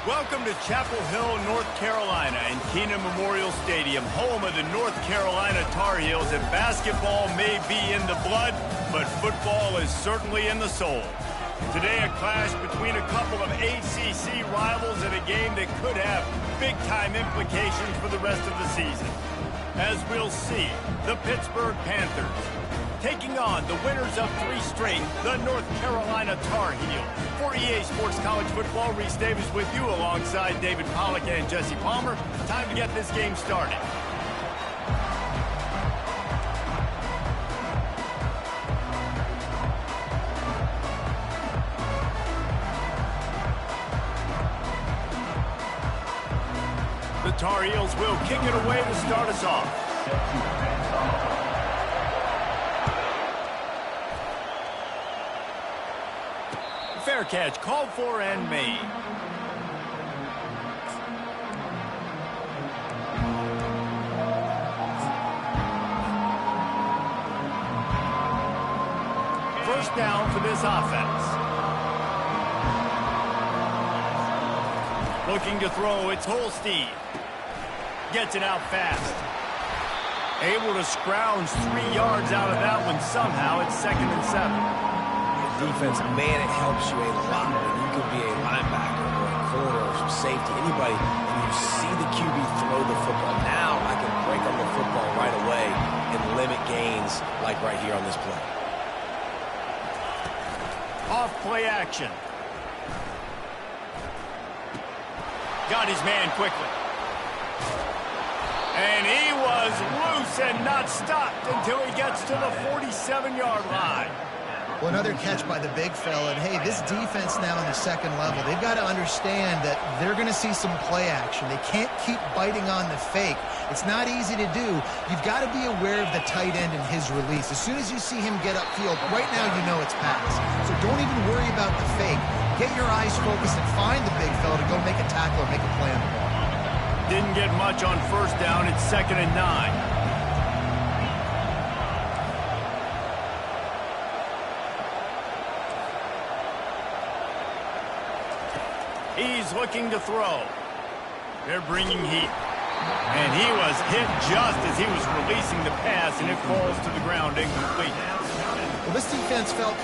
Welcome to Chapel Hill, North Carolina, and Kenan Memorial Stadium, home of the North Carolina Tar Heels. And basketball may be in the blood, but football is certainly in the soul. Today, a clash between a couple of ACC rivals in a game that could have big-time implications for the rest of the season. As we'll see, the Pittsburgh Panthers taking on the winners of 3 straight, the North Carolina Tar Heels. For EA Sports College Football, Reese Davis with you alongside David Pollack and Jesse Palmer. Time to get this game started. The Tar Heels will kick it away to start us off. Fair catch called for and made. First down for this offense. Looking to throw, it's Holstein. Gets it out fast. Able to scrounge 3 yards out of that one somehow. It's 2nd and 7. Defense, man, it helps you a lot when you can be a linebacker or a corner or some safety, anybody, and you see the QB throw the football. Now I can break up the football right away and limit gains like right here on this play. Off play action. Got his man quickly. And he was loose and not stopped until he gets to the 47-yard line. Well, another catch by the big fella. And, hey, this defense now in the second level, they've got to understand that they're going to see some play action. They can't keep biting on the fake. It's not easy to do. You've got to be aware of the tight end and his release. As soon as you see him get upfield, right now you know it's pass. So don't even worry about the fake. Get your eyes focused and find the big fella to go make a tackle or make a play on the ball. Didn't get much on first down. It's 2nd and 9. He's looking to throw. They're bringing heat. And he was hit just as he was releasing the pass, and it falls to the ground incomplete. Well, this defense felt...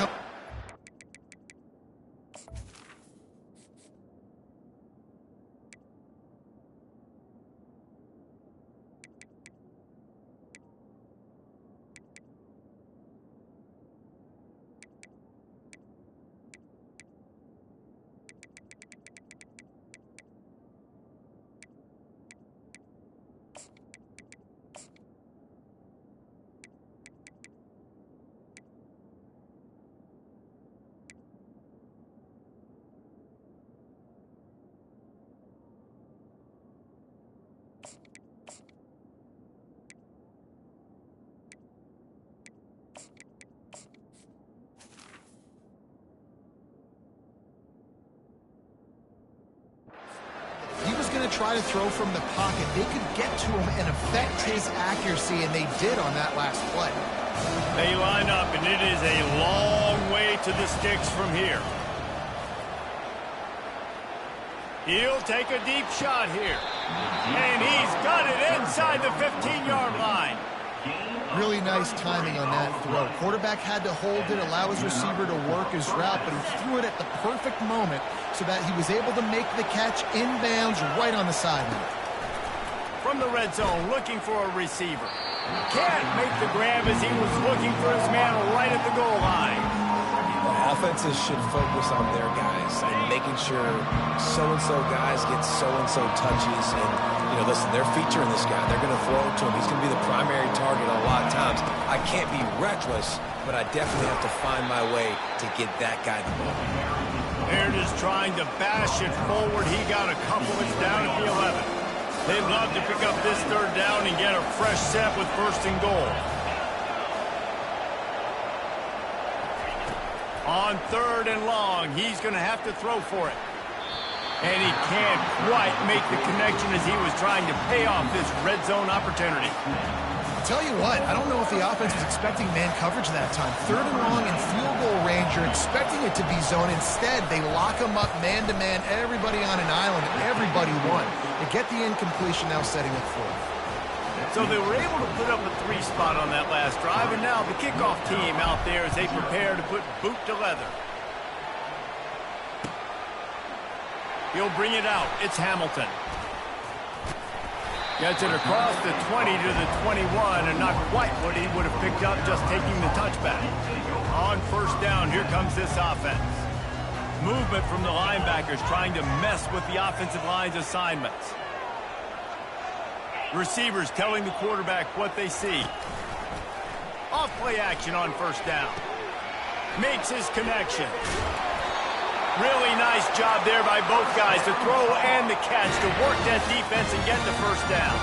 try to throw from the pocket. They could get to him and affect his accuracy, and they did on that last play. They line up, and it is a long way to the sticks from here. He'll take a deep shot here. And he's got it inside the 15-yard line. Really nice timing on that throw. Quarterback had to hold it, allow his receiver to work his route, but he threw it at the perfect moment so that he was able to make the catch inbounds right on the sideline. From the red zone, looking for a receiver. Can't make the grab as he was looking for his man right at the goal line. Offenses should focus on their guys and making sure so-and-so guys get so-and-so touches. And, you know, listen, they're featuring this guy. They're going to throw it to him. He's going to be the primary target a lot of times. I can't be reckless, but I definitely have to find my way to get that guy the ball. They're just trying to bash it forward. He got a couple. It's down at the 11. They'd love to pick up this third down and get a fresh set with 1st and goal. On 3rd and long, he's going to have to throw for it. And he can't quite make the connection as he was trying to pay off this red zone opportunity. Tell you what, I don't know if the offense was expecting man coverage that time. 3rd and long in field goal range, you're expecting it to be zone. Instead, they lock them up man-to-man, everybody on an island, everybody won. They get the incompletion, now setting up 4th. So they were able to put up a 3 spot on that last drive, and now the kickoff team out there as they prepare to put boot to leather. He'll bring it out. It's Hamilton. Gets it across the 20 to the 21, and not quite what he would have picked up just taking the touchback. On 1st down, here comes this offense. Movement from the linebackers trying to mess with the offensive line's assignments. Receivers telling the quarterback what they see. Off play action on 1st down. Makes his connection. Really nice job there by both guys, the throw and the catch, to work that defense and get the 1st down.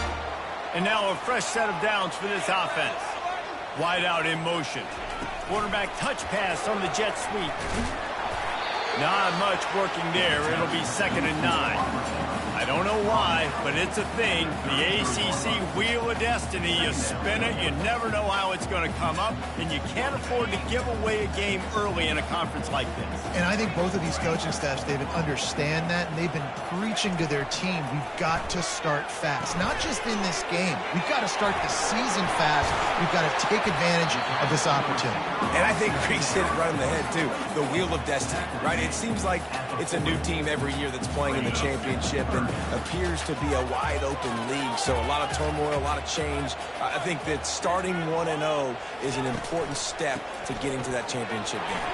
And now a fresh set of downs for this offense. Wide out in motion. Quarterback touch pass on the jet sweep. Not much working there. It'll be 2nd and 9. I don't know why, but it's a thing. The ACC Wheel of Destiny, you spin it, you never know how it's going to come up, and you can't afford to give away a game early in a conference like this. And I think both of these coaching staffs, David, understand that, and they've been preaching to their team, we've got to start fast. Not just in this game. We've got to start the season fast. We've got to take advantage of this opportunity. And I think Reese hit it right on the head, too. The Wheel of Destiny, right? It seems like it's a new team every year that's playing in the championship and appears to be a wide-open league. So a lot of turmoil, a lot of change. I think that starting 1-0 is an important step to getting to that championship game.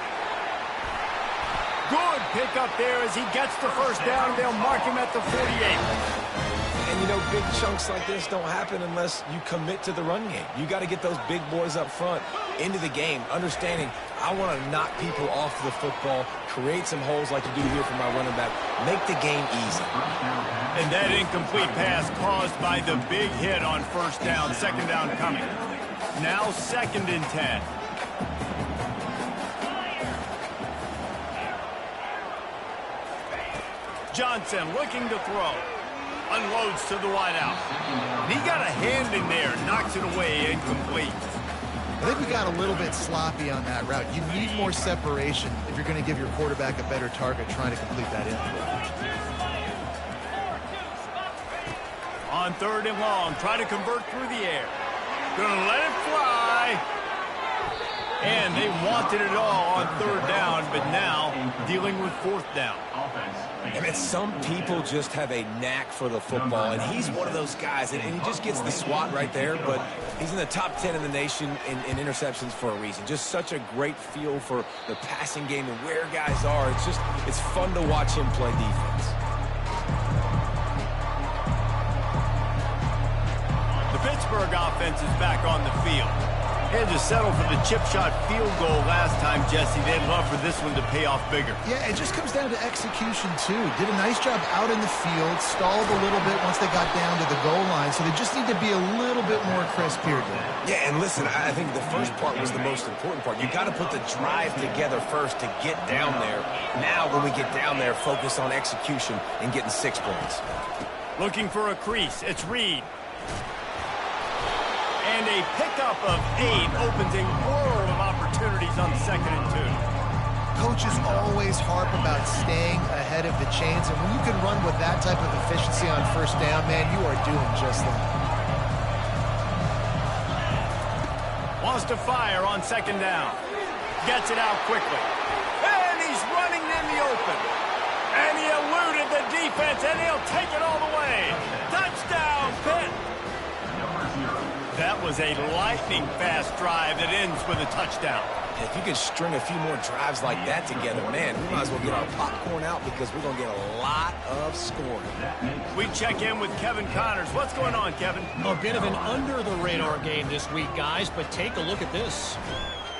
Good pickup there as he gets the 1st down. They'll mark him at the 48. And, you know, big chunks like this don't happen unless you commit to the run game. You got to get those big boys up front into the game, understanding I want to knock people off the football, create some holes like you do here for my running back, make the game easy. And that incomplete pass caused by the big hit on 1st down, 2nd down coming. Now 2nd and 10. Johnson looking to throw. Unloads to the wideout. And he got a hand in there, knocks it away, incomplete. I think we got a little bit sloppy on that route. You need more separation if you're going to give your quarterback a better target trying to complete that input. On 3rd and long, try to convert through the air. Gonna let it fly. And they wanted it all on 3rd down, but now dealing with 4th down. I mean, some people just have a knack for the football, and he's one of those guys, and he just gets the swat right there, but he's in the top 10 in the nation in interceptions for a reason. Just such a great feel for the passing game and where guys are. It's fun to watch him play defense. The Pittsburgh offense is back on the field. Had to settle for the chip shot field goal last time, Jesse. They'd love for this one to pay off bigger. Yeah, it just comes down to execution, too. Did a nice job out in the field, stalled a little bit once they got down to the goal line, so they just need to be a little bit more crisp here today. Yeah, and listen, I think the first part was the most important part. You got to put the drive together first to get down there. Now, when we get down there, focus on execution and getting 6 points. Looking for a crease. It's Reed. And a pickup of 8 opens a world of opportunities on 2nd and 2. Coaches always harp about staying ahead of the chains, and when you can run with that type of efficiency on 1st down, man, you are doing just that. Wants to fire on 2nd down. Gets it out quickly. And he's running in the open. And he eluded the defense, and he'll take it all the way. Touchdown, Pitt! That was a lightning-fast drive that ends with a touchdown. If you can string a few more drives like that together, man, we might as well get our popcorn out because we're going to get a lot of scoring. We check in with Kevin Connors. What's going on, Kevin? A bit of an under-the-radar game this week, guys, but take a look at this.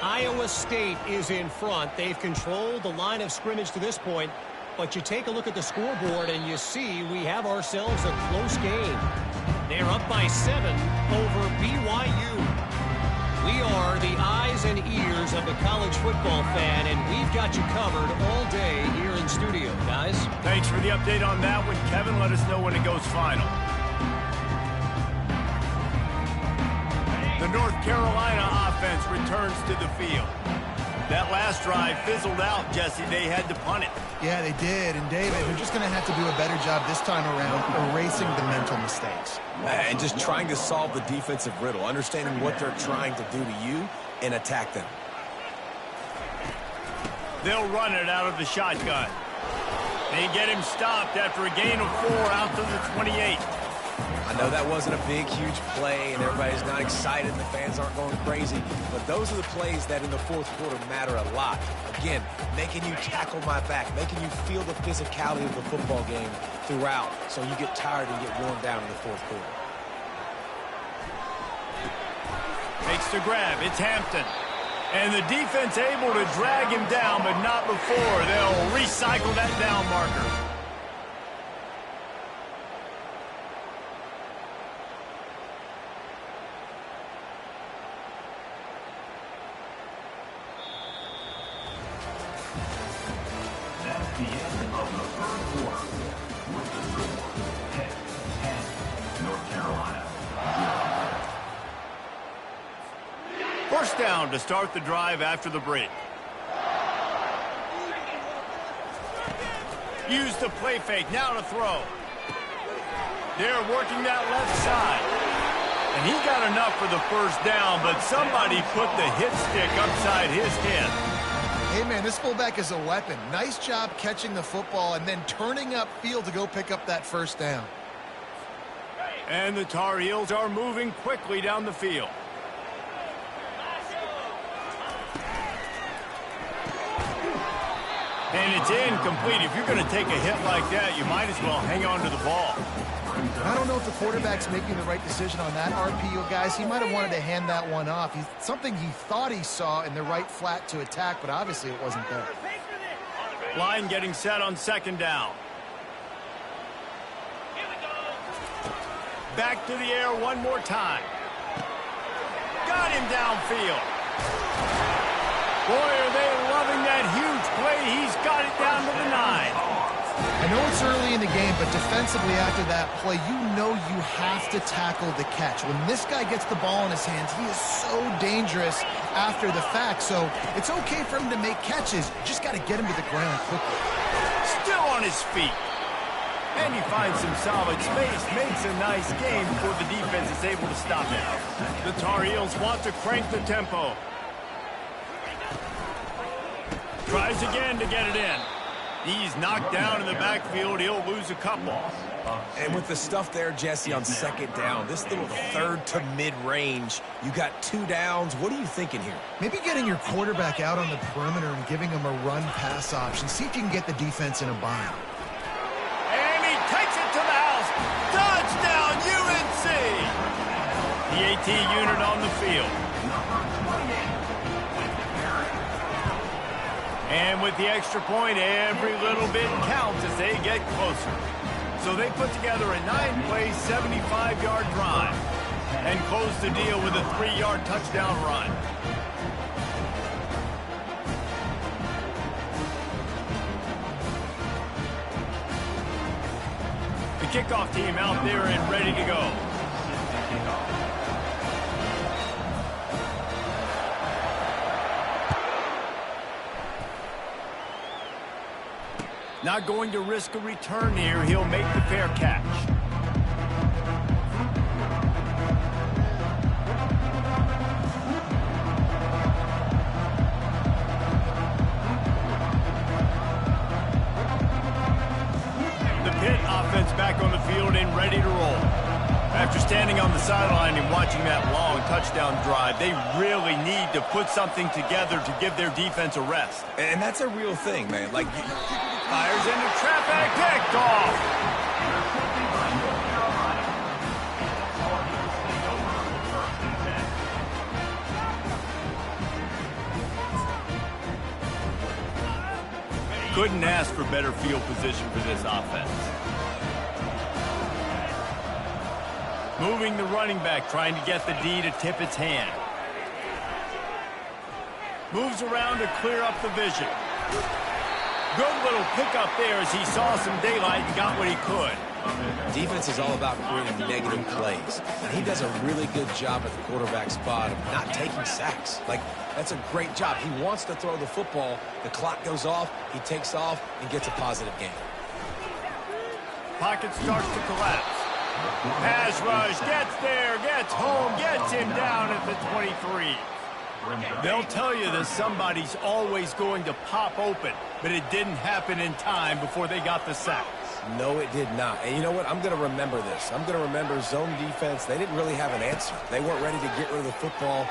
Iowa State is in front. They've controlled the line of scrimmage to this point, but you take a look at the scoreboard and you see we have ourselves a close game. They're up by 7 over BYU. We are the eyes and ears of the college football fan, and we've got you covered all day here in studio, guys. Thanks for the update on that one, Kevin. Let us know when it goes final. The Carolina offense returns to the field. That last drive fizzled out, Jesse. They had to punt it. Yeah, they did. And, David, they're just going to have to do a better job this time around erasing the mental mistakes. And just trying to solve the defensive riddle, understanding what they're trying to do to you and attack them. They'll run it out of the shotgun. They get him stopped after a gain of 4 out to the 28. I know that wasn't a big, huge play, and everybody's not excited, and the fans aren't going crazy, but those are the plays that in the fourth quarter matter a lot. Again, making you tackle my back, making you feel the physicality of the football game throughout, so you get tired and get worn down in the fourth quarter. Makes the grab. It's Hampton. And the defense able to drag him down, but not before. They'll recycle that down marker. The end of the third quarter with the score 10-10 North Carolina 0. First down to start the drive after the break. Use the play fake. Now to throw. They're working that left side. And he got enough for the first down, but somebody put the hit stick upside his head. Hey, man, this fullback is a weapon. Nice job catching the football and then turning upfield to go pick up that first down. And the Tar Heels are moving quickly down the field. And it's incomplete. If you're going to take a hit like that, you might as well hang on to the ball. I don't know if the quarterback's making the right decision on that RPO, guys. He might have wanted to hand that one off. Something he thought he saw in the right flat to attack, but obviously it wasn't there. Line getting set on second down. Back to the air one more time. Got him downfield. Boy, are they loving that huge play. He's got it down to the 9. I know it's early in the game, but defensively after that play, you know you have to tackle the catch. When this guy gets the ball in his hands, he is so dangerous after the fact. So it's okay for him to make catches. Just got to get him to the ground quickly. Still on his feet. And he finds some solid space. Makes a nice game before the defense is able to stop it. The Tar Heels want to crank the tempo. Tries again to get it in. He's knocked down in the backfield. He'll lose a couple. And with the stuff there, Jesse, on second down, this little third to mid-range, you got 2 downs. What are you thinking here? Maybe getting your quarterback out on the perimeter and giving him a run-pass option. See if you can get the defense in a bind. And he takes it to the house. Touchdown, UNC! The AT unit on the field. And with the extra point, every little bit counts as they get closer. So they put together a 9-play, 75-yard drive and close the deal with a 3-yard touchdown run. The kickoff team out there and ready to go. Not going to risk a return here. He'll make the fair catch. The Pitt offense back on the field and ready to roll. After standing on the sideline and watching that long touchdown drive, they really need to put something together to give their defense a rest. And that's a real thing, man. Like, Fires into traffic, picked off. Couldn't ask for better field position for this offense. Moving the running back, trying to get the D to tip its hand. Moves around to clear up the vision. Good little pickup there as he saw some daylight and got what he could. Defense is all about creating negative plays, and he does a really good job at the quarterback spot of not taking sacks. Like, that's a great job. He wants to throw the football. The clock goes off, he takes off, and gets a positive gain. Pocket starts to collapse. Pass rush, gets there, gets home, gets him down at the 23. They'll tell you that somebody's always going to pop open, but it didn't happen in time before they got the sack. No, it did not. And you know what? I'm going to remember this. I'm going to remember zone defense. They didn't really have an answer. They weren't ready to get rid of the football.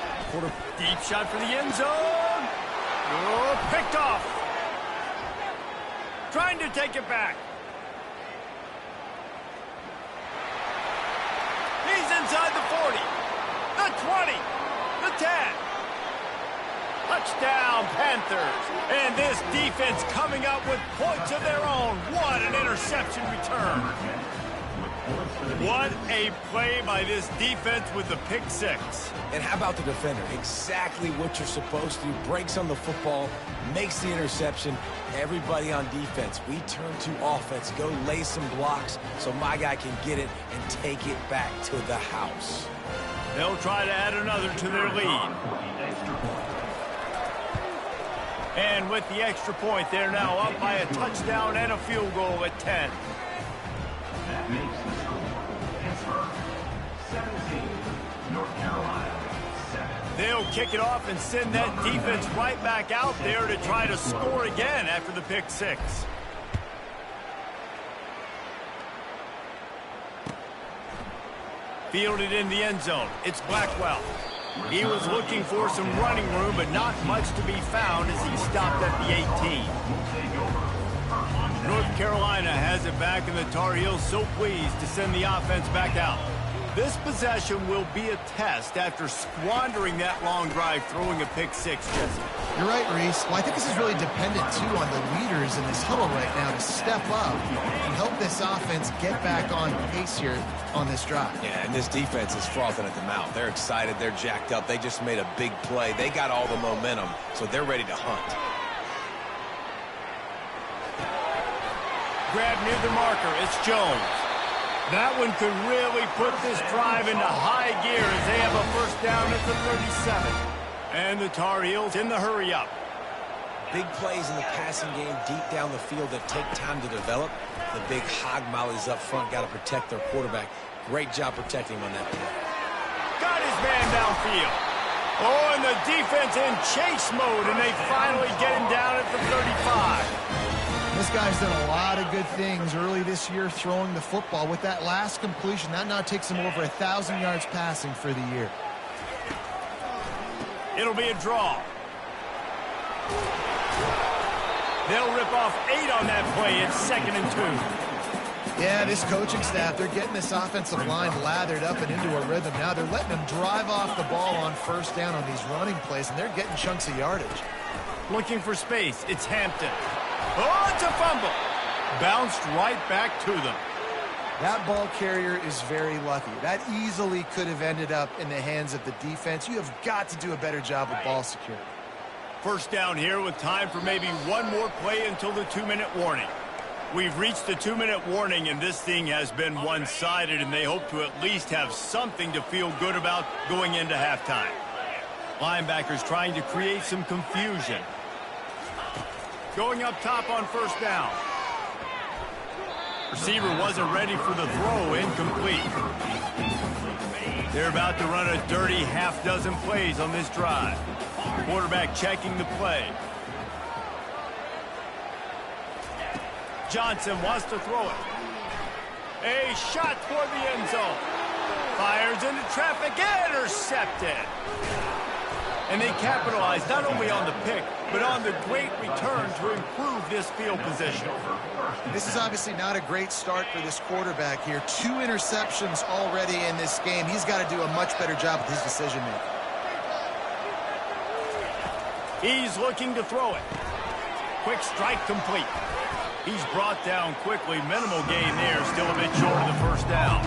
Deep shot for the end zone. Oh, picked off. Trying to take it back. He's inside the 40, the 20, the 10. Touchdown, Panthers. And this defense coming up with points of their own. What an interception return. What a play by this defense with the pick six. And how about the defender? Exactly what you're supposed to do. Breaks on the football, makes the interception. Everybody on defense, we turn to offense. Go lay some blocks so my guy can get it and take it back to the house. They'll try to add another to their lead. And with the extra point, they're now up by a touchdown and a field goal at 10. That makes the score Pittsburgh 17, North Carolina 7. They'll kick it off and send that defense right back out there to try to score again after the pick six. Fielded in the end zone. It's Blackwell. He was looking for some running room, but not much to be found as he stopped at the 18. North Carolina has it back, and the Tar Heels so pleased to send the offense back out. This possession will be a test after squandering that long drive throwing a pick six, Jesse. You're right, Reese. Well, I think this is really dependent, too, on the leaders in this huddle right now to step up and help this offense get back on pace here on this drive. Yeah, and this defense is frothing at the mouth. They're excited. They're jacked up. They just made a big play. They got all the momentum, so they're ready to hunt. Grab near the marker. It's Jones. That one could really put this drive into high gear as they have a first down at the 37. And the Tar Heels in the hurry-up. Big plays in the passing game deep down the field that take time to develop. The big hog mollies up front got to protect their quarterback. Great job protecting him on that play. Got his man downfield. Oh, and the defense in chase mode, and they finally get him down at the 35. This guy's done a lot of good things early this year throwing the football. With that last completion, that now takes him over 1,000 yards passing for the year. It'll be a draw. They'll rip off 8 on that play. It's 2nd and 2. Yeah, this coaching staff, they're getting this offensive line lathered up and into a rhythm. Now they're letting them drive off the ball on first down on these running plays, and they're getting chunks of yardage. Looking for space. It's Hampton. Oh, it's a fumble. Bounced right back to them. That ball carrier is very lucky. That easily could have ended up in the hands of the defense. You have got to do a better job with ball security. First down here with time for maybe one more play until the 2-minute warning. We've reached the 2-minute warning, and this thing has been one-sided, and they hope to at least have something to feel good about going into halftime. Linebackers trying to create some confusion. Going up top on first down. Receiver wasn't ready for the throw, incomplete. They're about to run a dirty half-dozen plays on this drive. Quarterback checking the play. Johnson wants to throw it. A shot toward the end zone. Fires into traffic, intercepted. And they capitalize not only on the pick, but on the great return to improve this field position. This is obviously not a great start for this quarterback here. 2 interceptions already in this game. He's got to do a much better job with his decision-making. He's looking to throw it. Quick strike complete. He's brought down quickly. Minimal gain there. Still a bit short of the first down.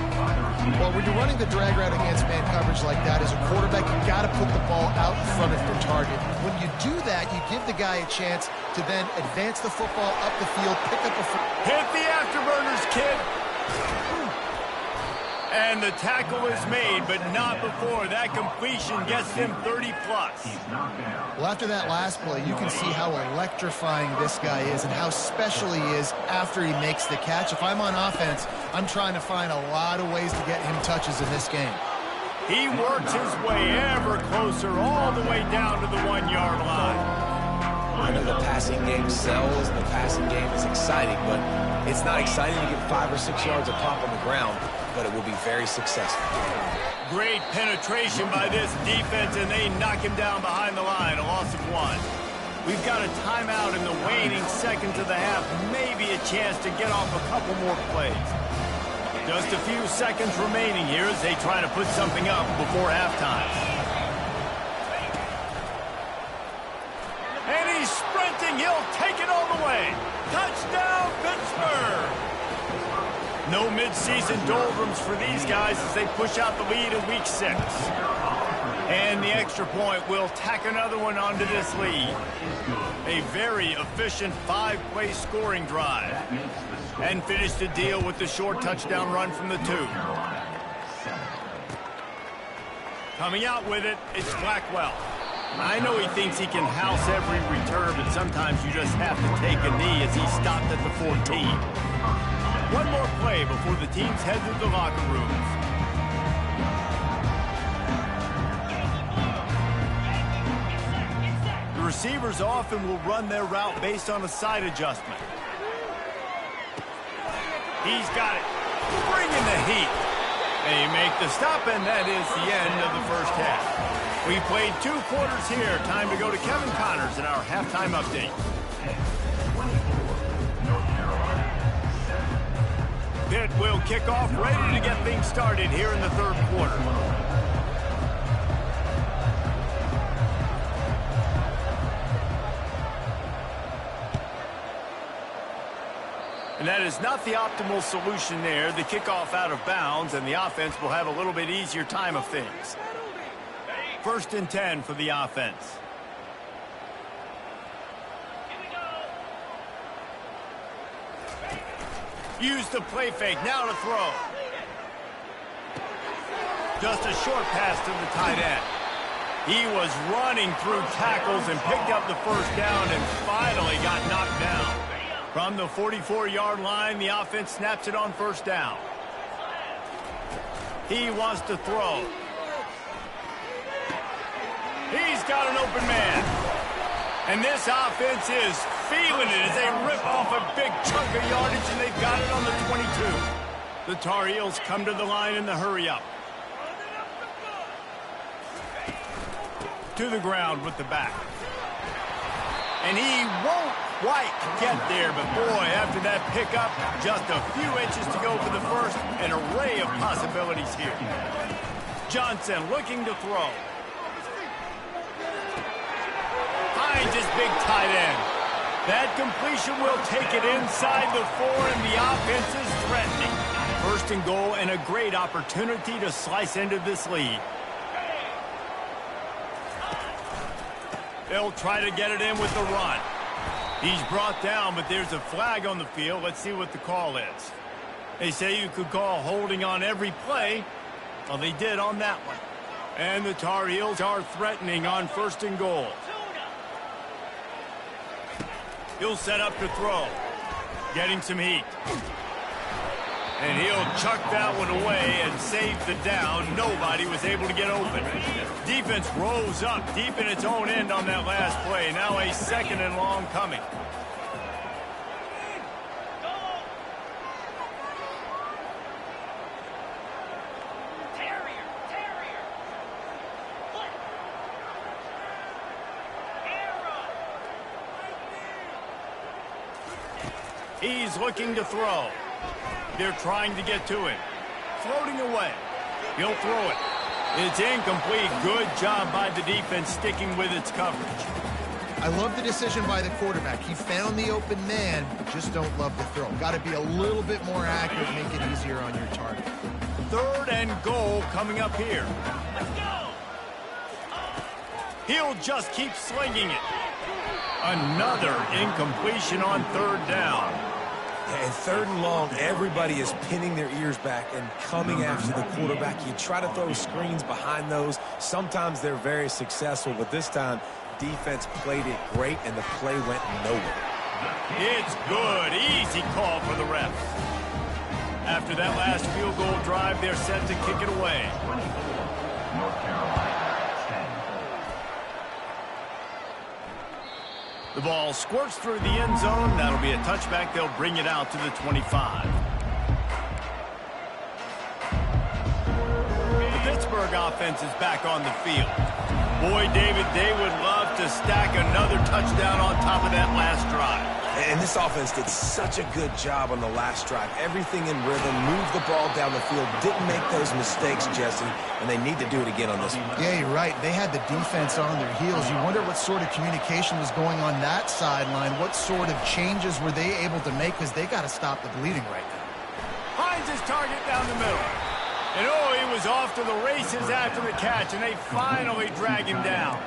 Well, when you're running the drag route against man coverage like that, as a quarterback, you got to put the ball out in front of your target. When you do that, you give the guy a chance to then advance the football up the field, pick up a... Hit the afterburners, kid. And the tackle is made, but not before that completion gets him 30-plus. Well, after that last play, you can see how electrifying this guy is and how special he is after he makes the catch. If I'm on offense, I'm trying to find a lot of ways to get him touches in this game. He works his way ever closer all the way down to the 1-yard line. I know the passing game sells, and the passing game is exciting, but it's not exciting to get 5 or 6 yards of pop on the ground, but it will be very successful. Great penetration by this defense, and they knock him down behind the line, a loss of 1. We've got a timeout in the waning seconds of the half, maybe a chance to get off a couple more plays. Just a few seconds remaining here as they try to put something up before halftime. And he's sprinting. He'll take it all the way. Touchdown, Pittsburgh! No midseason doldrums for these guys as they push out the lead in Week 6. And the extra point will tack another one onto this lead. A very efficient 5-play scoring drive. And finish the deal with the short touchdown run from the 2. Coming out with it, it's Blackwell. I know he thinks he can house every return, but sometimes you just have to take a knee as he stopped at the 14. One more play before the teams head to the locker rooms. The receivers often will run their route based on a side adjustment. He's got it. Bringing the heat. They make the stop, and that is the end of the first half. We played 2 quarters here. Time to go to Kevin Connors in our halftime update. Pitt will kick off, ready to get things started here in the 3rd quarter. And that is not the optimal solution there. The kickoff out of bounds, and the offense will have a little bit easier time of things. 1st and 10 for the offense. Use the play fake, now to throw. Just a short pass to the tight end. He was running through tackles and picked up the 1st down and finally got knocked down. From the 44-yard line, the offense snaps it on 1st down. He wants to throw. He's got an open man. And this offense is feeling it as they rip off a big chunk of yardage, and they've got it on the 22. The Tar Heels come to the line in the hurry-up. To the ground with the back. And he won't quite get there, but boy, after that pickup, just a few inches to go for the first. An array of possibilities here. Johnson looking to throw. Finds his big tight end. That completion will take it inside the 4, and the offense is threatening. 1st and goal, and a great opportunity to slice into this lead. They'll try to get it in with the run. He's brought down, but there's a flag on the field. Let's see what the call is. They say you could call holding on every play. Well, they did on that one. And the Tar Heels are threatening on 1st and goal. He'll set up to throw. Getting some heat. And he'll chuck that one away and save the down. Nobody was able to get open. Defense rose up deep in its own end on that last play. Now a 2nd and long coming. He's looking to throw. They're trying to get to him. Floating away. He'll throw it. It's incomplete. Good job by the defense sticking with its coverage. I love the decision by the quarterback. He found the open man, just don't love the throw. Got to be a little bit more accurate, make it easier on your target. 3rd and goal coming up here. He'll just keep slinging it. Another incompletion on 3rd down. And 3rd and long, everybody is pinning their ears back and coming after the quarterback. You try to throw screens behind those. Sometimes they're very successful, but this time, defense played it great, and the play went nowhere. It's good. Easy call for the refs. After that last field goal drive, they're set to kick it away. 24, North Carolina, 10. The ball squirts through the end zone. That'll be a touchback. They'll bring it out to the 25. The Pittsburgh offense is back on the field. Boy, David, they would love to stack another touchdown on top of that last drive. And this offense did such a good job on the last drive. Everything in rhythm, moved the ball down the field, didn't make those mistakes, Jesse, and they need to do it again on this one. Yeah, you're right. They had the defense on their heels. You wonder what sort of communication was going on that sideline. What sort of changes were they able to make, because they got to stop the bleeding right now. Finds his target down the middle. And oh, he was off to the races after the catch, and they finally drag him down.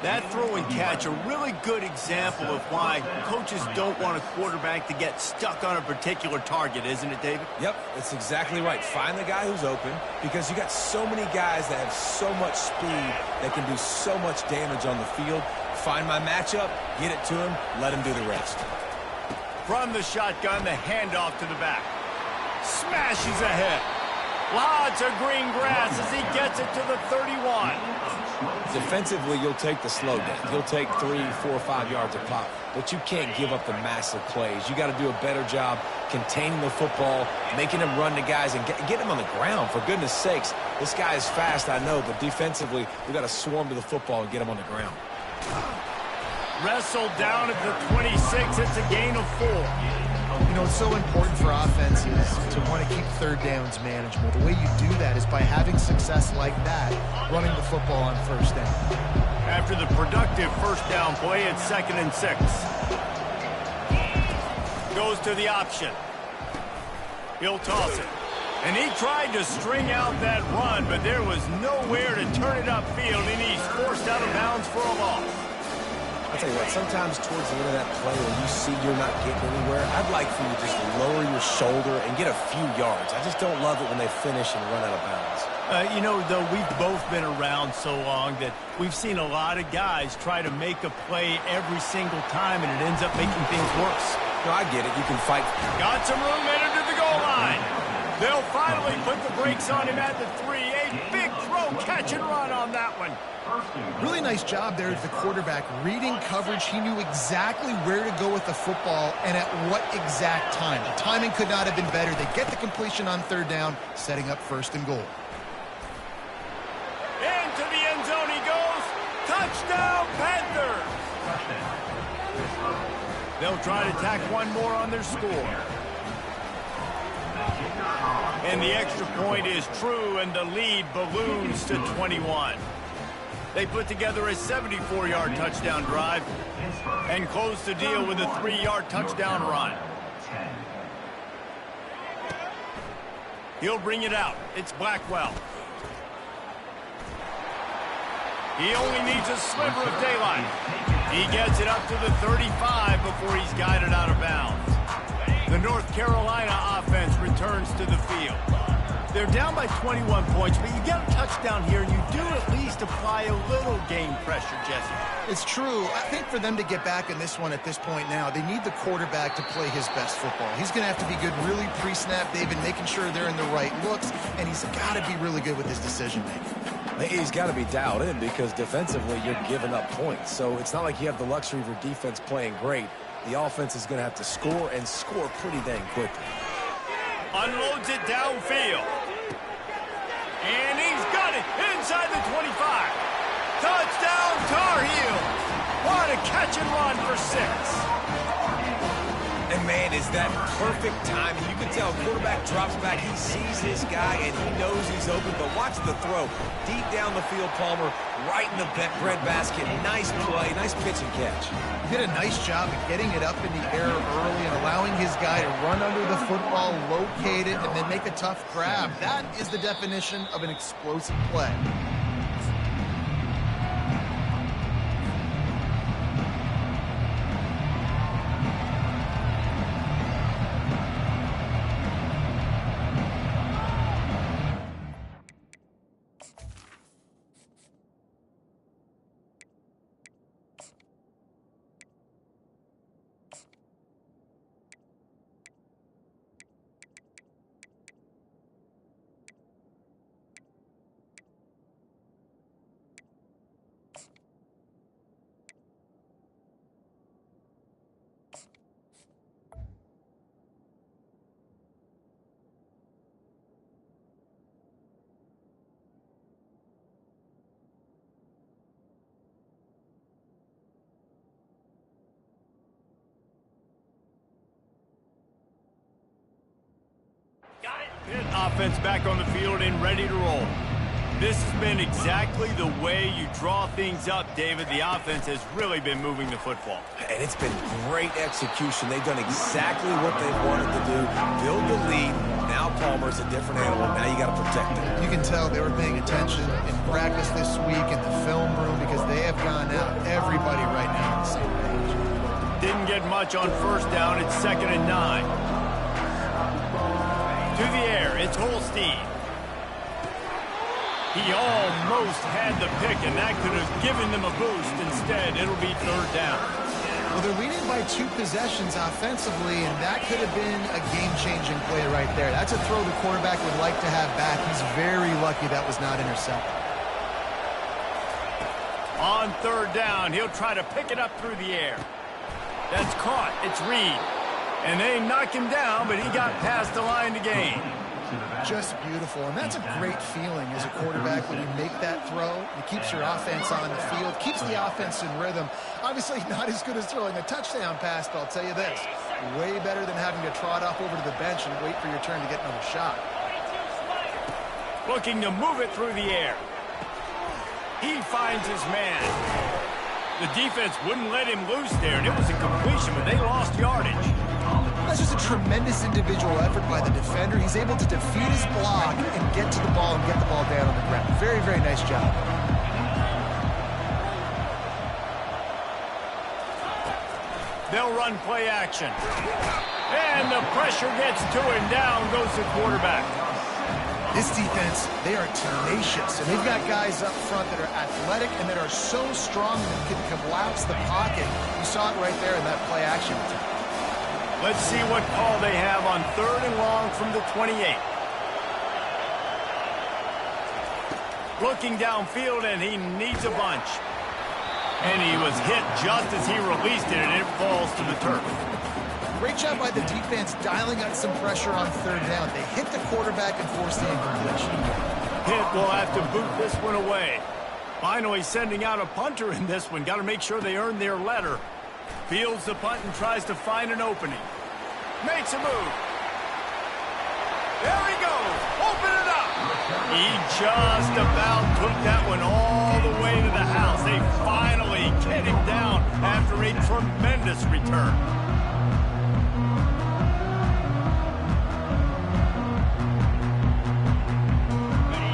That throw and catch, a really good example of why coaches don't want a quarterback to get stuck on a particular target, isn't it, David? Yep, that's exactly right. Find the guy who's open, because you got so many guys that have so much speed that can do so much damage on the field. Find my matchup, get it to him, let him do the rest. From the shotgun, the handoff to the back. Smashes ahead. Lots of green grass as he gets it to the 31. Defensively, you'll take the slow down. You'll take 3, 4, 5 yards a pop, but you can't give up the massive plays. You got to do a better job containing the football, making him run to guys, and get him on the ground. For goodness sakes, this guy is fast, I know, but defensively, we got to swarm to the football and get him on the ground. Wrestled down at the 26. It's a gain of 4. You know, it's so important for offenses to want to keep 3rd downs manageable. The way you do that is by having success like that, running the football on 1st down. After the productive 1st down play, it's 2nd and 6. Goes to the option. He'll toss it. And he tried to string out that run, but there was nowhere to turn it upfield, and he's forced out of bounds for a loss. I'll tell you what, sometimes towards the end of that play when you see you're not getting anywhere, I'd like for you to just lower your shoulder and get a few yards. I just don't love it when they finish and run out of bounds. You know, though, we've both been around so long that we've seen a lot of guys try to make a play every single time, and it ends up making things worse. No, I get it. You can fight. Got some room headed to the goal line. They'll finally put the brakes on him at the 3. A big throw, catch and run on that one. Really nice job there as the quarterback. Reading coverage, he knew exactly where to go with the football and at what exact time. The timing could not have been better. They get the completion on 3rd down, setting up 1st and goal. Into the end zone he goes. Touchdown, Panthers! They'll try to tack one more on their score. And the extra point is true, and the lead balloons to 21. They put together a 74-yard touchdown drive and close the deal with a 3-yard touchdown run. He'll bring it out. It's Blackwell. He only needs a sliver of daylight. He gets it up to the 35 before he's guided out of bounds. The North Carolina offense returns to the field. They're down by 21 points, but you get a touchdown here, and you do at least apply a little game pressure, Jesse. It's true. I think for them to get back in this one at this point now, they need the quarterback to play his best football. He's going to have to be good really pre-snap, David, making sure they're in the right looks, and he's got to be really good with his decision-making. He's got to be dialed in because defensively you're giving up points. So it's not like you have the luxury of your defense playing great. The offense is going to have to score and score pretty dang quickly. Unloads it downfield. And he's got it inside the 25. Touchdown, Tar Heels. What a catch and run for 6. And, man, is that perfect timing. You can tell quarterback drops back. He sees his guy, and he knows he's open. But watch the throw. Deep down the field, Palmer, right in the bread basket. Nice play, nice pitch and catch. He did a nice job of getting it up in the air early and allowing his guy to run under the football, locate it, and then make a tough grab. That is the definition of an explosive play. offense back on the field and ready to roll. This has been exactly the way you draw things up, David. The offense has really been moving the football. And it's been great execution. They've done exactly what they've wanted to do. Build the lead. Now Palmer's a different animal. Now you got to protect him. You can tell they were paying attention in practice this week in the film room because they have gone out. Everybody right now on the same page. Didn't get much on first down. It's 2nd and 9. To the air, it's Holstein. He almost had the pick, and that could have given them a boost. Instead, it'll be 3rd down. Well, they're leading by 2 possessions offensively, and that could have been a game-changing play right there. That's a throw the quarterback would like to have back. He's very lucky that was not intercepted. On 3rd down, he'll try to pick it up through the air. That's caught. It's Reed. And they knocked him down, but he got past the line to gain. Just beautiful, and that's a great feeling as a quarterback when you make that throw. It keeps your offense on the field, keeps the offense in rhythm. Obviously not as good as throwing a touchdown pass, but I'll tell you this, way better than having to trot off over to the bench and wait for your turn to get another shot. Looking to move it through the air. He finds his man. The defense wouldn't let him loose there, and it was a completion, but they lost yardage. That's just a tremendous individual effort by the defender. He's able to defeat his block and get to the ball and get the ball down on the ground. Very, very nice job. They'll run play action. And the pressure gets to him. Down goes the quarterback. This defense, they are tenacious, and they've got guys up front that are athletic and that are so strong that can collapse the pocket. You saw it right there in that play action attack. Let's see what call they have on 3rd and long from the 28. Looking downfield, and he needs a bunch. And he was hit just as he released it, and it falls to the turf. Great job by the defense dialing out some pressure on 3rd down. They hit the quarterback and forced the incompletion. Pitt will have to boot this one away. Finally sending out a punter in this one. Got to make sure they earn their letter. Fields the punt and tries to find an opening. Makes a move. There he goes. Open it up. He just about took that one all the way to the house. They finally get him down after a tremendous return.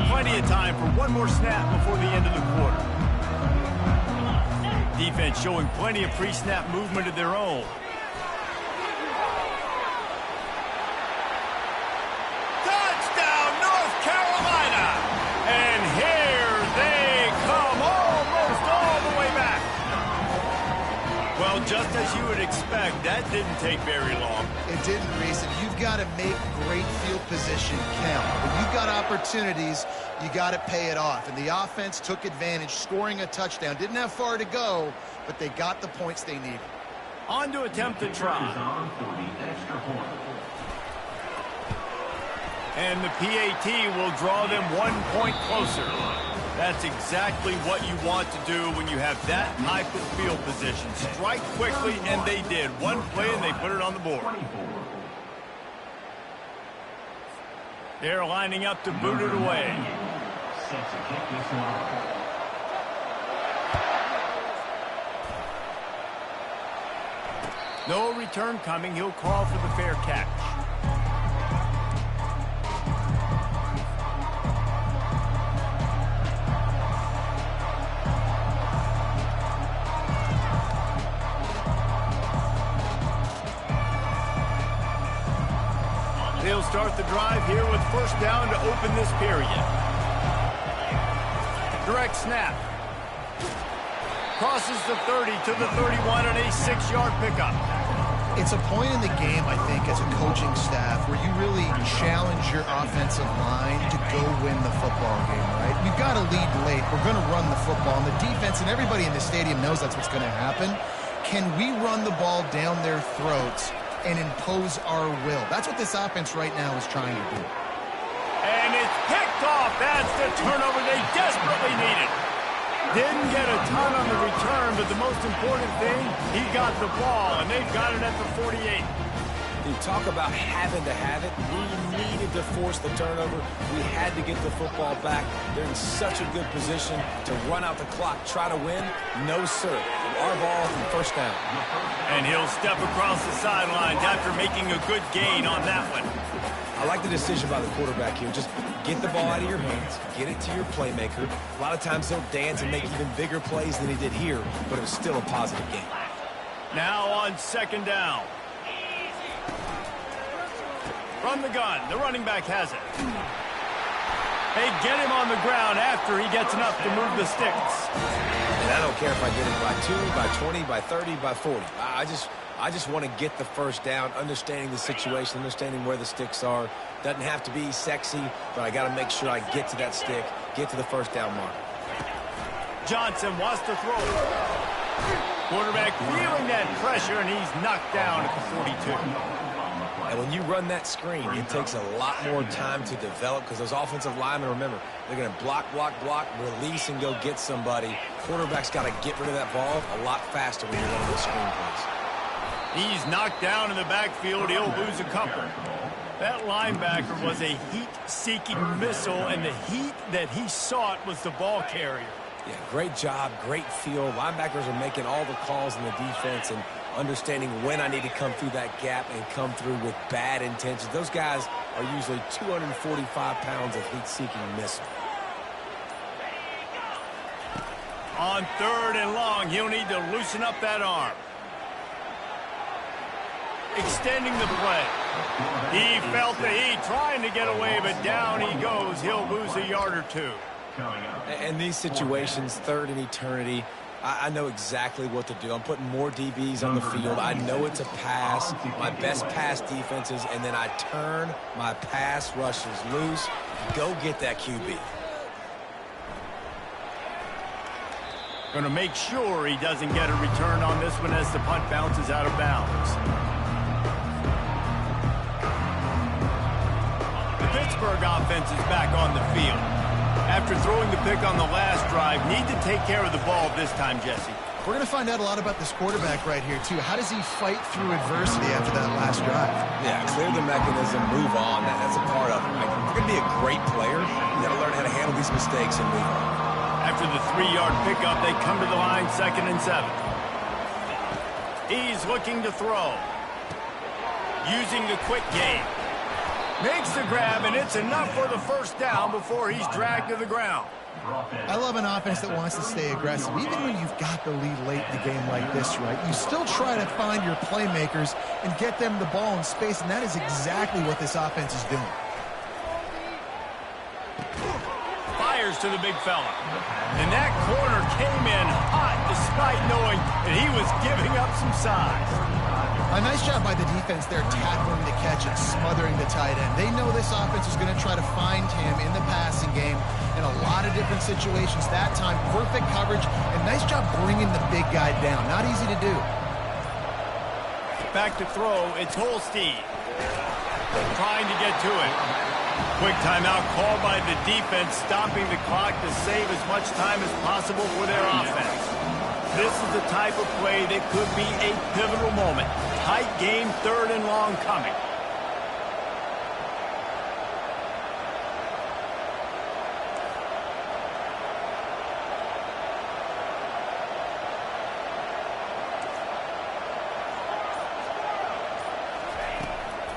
Plenty of time for one more snap before the end of the quarter. Defense showing plenty of pre-snap movement of their own. Touchdown, North Carolina! And here they come, almost all the way back. Well, just as you would expect, that didn't take very long. It didn't, Reese. You've got to make great field position count. When you've got opportunities, you got to pay it off. And the offense took advantage, scoring a touchdown. Didn't have far to go, but they got the points they needed. On to attempt the try. And the PAT will draw them 1 point closer. That's exactly what you want to do when you have that type of field position. Strike quickly, and they did. One play, and they put it on the board. They're lining up to boot it away. No return coming. He'll call for the fair catch. They'll start the drive here with 1st down to open this period. Direct snap. Crosses the 30 to the 31 and a 6-yard pickup. It's a point in the game, I think, as a coaching staff where you really challenge your offensive line to go win the football game, right? We've got to lead late. We're going to run the football, and the defense and everybody in the stadium knows that's what's going to happen. Can we run the ball down their throats and impose our will? That's what this offense right now is trying to do. And it's picked off. That's the turnover they desperately needed. Didn't get a ton on the return, but the most important thing, he got the ball, and they've got it at the 48. We talk about having to have it. We needed to force the turnover. We had to get the football back. They're in such a good position to run out the clock, try to win. No, sir. Our ball from first down. And he'll step across the sidelines after making a good gain on that one. I like the decision by the quarterback here. Just get the ball out of your hands, get it to your playmaker. A lot of times he'll dance and make even bigger plays than he did here, but it was still a positive game. Now on second down. From the gun, the running back has it. They get him on the ground after he gets enough to move the sticks. And I don't care if I get it by 2, by 20, by 30, by 40. I just want to get the first down, understanding the situation, understanding where the sticks are. Doesn't have to be sexy, but I got to make sure I get to that stick, get to the first down mark. Johnson wants to throw. Quarterback feeling that pressure, and he's knocked down at the 42. And when you run that screen, it takes a lot more time to develop because those offensive linemen, remember, they're going to block, release, and go get somebody. Quarterback's got to get rid of that ball a lot faster when you're running those screen plays. He's knocked down in the backfield. He'll lose a couple. That linebacker was a heat-seeking missile, and the heat that he sought was the ball carrier. Yeah, great job, great feel. Linebackers are making all the calls in the defense and understanding when I need to come through that gap and come through with bad intentions. Those guys are usually 245 pounds of heat-seeking missile. On third and long, he'll need to loosen up that arm. Extending the play. He felt the heat, trying to get away, but down he goes. He'll lose a yard or two. And these situations, third and eternity, I know exactly what to do. I'm putting more DBs on the field. I know it's a pass, my best pass defenses, and then I turn my pass rushers loose. Go get that QB. Going to make sure he doesn't get a return on this one as the punt bounces out of bounds. The Pittsburgh offense is back on the field. After throwing the pick on the last drive, need to take care of the ball this time, Jesse. We're going to find out a lot about this quarterback right here, too. How does he fight through adversity after that last drive? Yeah, clear the mechanism, move on. That's a part of it. Right? If you're going to be a great player, you got to learn how to handle these mistakes and move on. After the 3-yard pickup, they come to the line, 2nd and 7. He's looking to throw. Using the quick game. Makes the grab, and it's enough for the first down before he's dragged to the ground. I love an offense that wants to stay aggressive. Even when you've got the lead late in the game like this, right, you still try to find your playmakers and get them the ball in space, and that is exactly what this offense is doing. Fires to the big fella. And that corner came in hot despite knowing that he was giving up some size. A nice job by the defense there, tackling the catch and smothering the tight end. They know this offense is going to try to find him in the passing game in a lot of different situations. That time, perfect coverage, and nice job bringing the big guy down. Not easy to do. Back to throw, it's Holstein. Trying to get to it. Quick timeout called by the defense, stopping the clock to save as much time as possible for their offense. This is the type of play that could be a pivotal moment. Tight game, 3rd and long coming.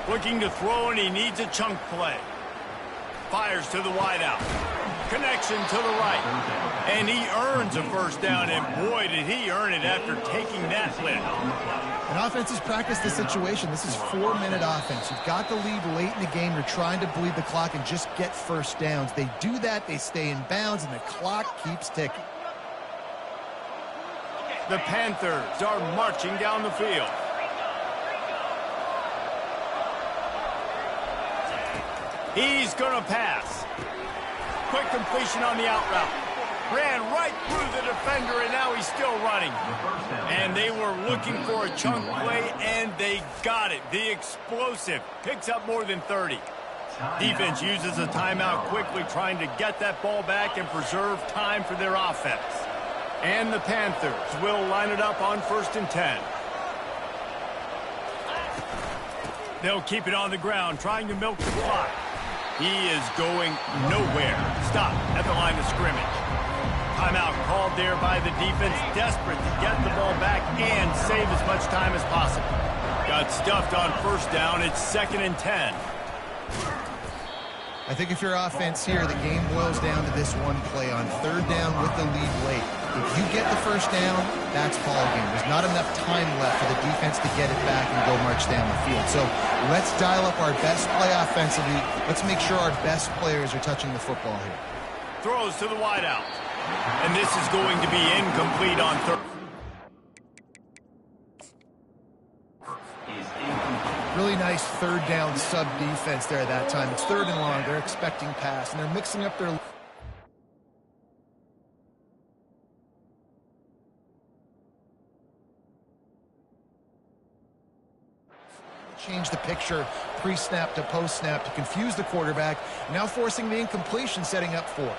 Looking to throw, and he needs a chunk play. Fires to the wideout. Connection to the right. And he earns a first down, and boy, did he earn it after taking that lift. And offenses practice the situation. This is 4-minute offense. You've got the lead late in the game. You're trying to bleed the clock and just get first downs. They do that. They stay in bounds, and the clock keeps ticking. The Panthers are marching down the field. He's going to pass. Quick completion on the out route. Ran right through the defender, and now he's still running. And they were looking for a chunk play, and they got it. The explosive picks up more than 30. Defense uses a timeout quickly, trying to get that ball back and preserve time for their offense. And the Panthers will line it up on 1st and 10. They'll keep it on the ground, trying to milk the clock. He is going nowhere. Stop at the line of scrimmage. Timeout called there by the defense, desperate to get the ball back and save as much time as possible. Got stuffed on first down. It's 2nd and 10. I think if you're offense here, the game boils down to this one play on 3rd down with the lead late. If you get the first down, that's ball game. There's not enough time left for the defense to get it back and go march down the field. So let's dial up our best play offensively. Let's make sure our best players are touching the football here. Throws to the wideout. And this is going to be incomplete on 3rd. Really nice 3rd down sub defense there at that time. It's 3rd and long. They're expecting pass, and they're mixing up their... Change the picture pre-snap to post-snap to confuse the quarterback. Now forcing the incompletion, setting up 4th.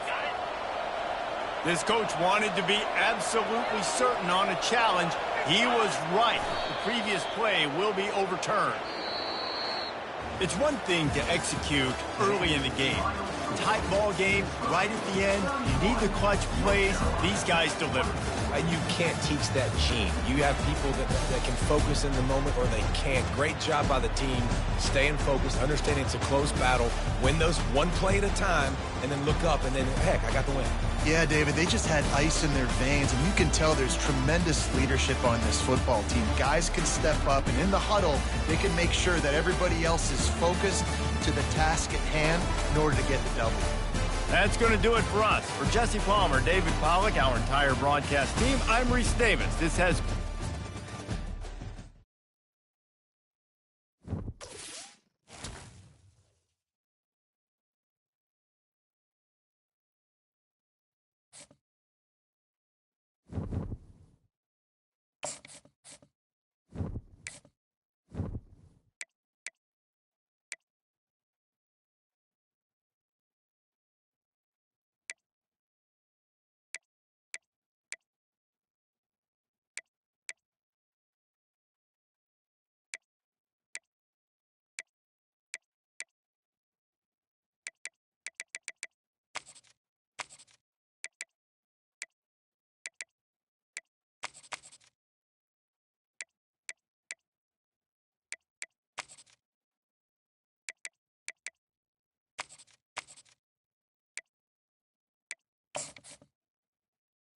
This coach wanted to be absolutely certain on a challenge. He was right. The previous play will be overturned. It's one thing to execute early in the game. Tight ball game, right at the end. You need the clutch plays. These guys deliver. You can't teach that gene. You have people that can focus in the moment or they can't. Great job by the team, staying focused, understanding it's a close battle, win those one play at a time, and then look up, and then, heck, I got the win. Yeah, David, they just had ice in their veins, and you can tell there's tremendous leadership on this football team. Guys can step up, and in the huddle, they can make sure that everybody else is focused to the task at hand in order to get the W. That's going to do it for us. For Jesse Palmer, David Pollack, our entire broadcast team, I'm Reese Davis. This has